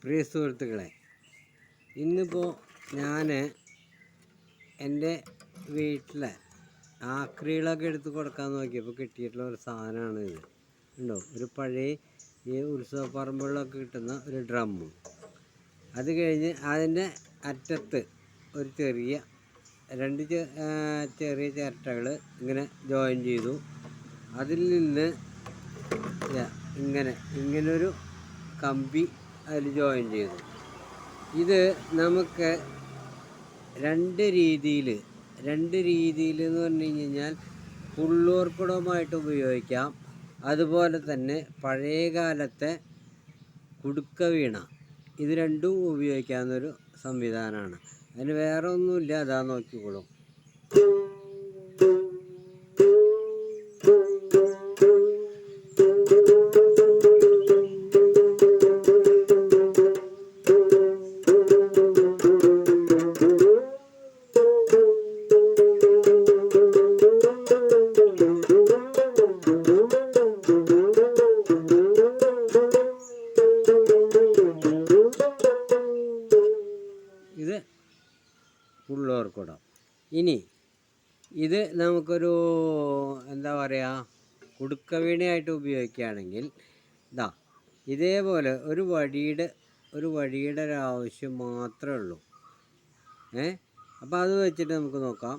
പ്രിയ സുഹൃത്തുക്കളെ, ഇന്നിപ്പോൾ ഞാൻ എൻ്റെ വീട്ടിലെ ആക്രികളൊക്കെ എടുത്ത് കൊടുക്കാൻ നോക്കിയപ്പോൾ കിട്ടിയിട്ടുള്ള ഒരു സാധനമാണ് ഇത്. ഉണ്ടോ, ഒരു പഴയ ഈ ഉത്സവ പറമ്പുകളിലൊക്കെ കിട്ടുന്ന ഒരു ഡ്രമ്മ്. അത് കഴിഞ്ഞ് അതിൻ്റെ അറ്റത്ത് ഒരു രണ്ട് ചെറിയ ചിരട്ടകൾ ഇങ്ങനെ ജോയിൻ ചെയ്തു. അതിൽ നിന്ന് ഇങ്ങനൊരു കമ്പി അതിൽ ജോയിൻ ചെയ്തു. ഇത് നമുക്ക് രണ്ട് രീതിയിൽ എന്ന് പറഞ്ഞു കഴിഞ്ഞാൽ പുള്ളോർക്കുടമായിട്ട് ഉപയോഗിക്കാം. അതുപോലെ തന്നെ പഴയ കാലത്തെ കുടുക്ക വീണ, ഇത് രണ്ടും ഉപയോഗിക്കാവുന്നൊരു സംവിധാനമാണ്. അതിന് വേറെ ഒന്നുമില്ല, അതാ നോക്കിക്കോളും. ഇത് പുള്ളോർക്കുടം. ഇനി ഇത് നമുക്കൊരു എന്താ പറയുക, കുടുക്ക വീണയായിട്ട് ഉപയോഗിക്കുകയാണെങ്കിൽ ഇതേപോലെ ഒരു വടിയുടെ ഒരു ആവശ്യം മാത്രമേ ഉള്ളൂ. അപ്പോൾ അത് വെച്ചിട്ട് നമുക്ക് നോക്കാം.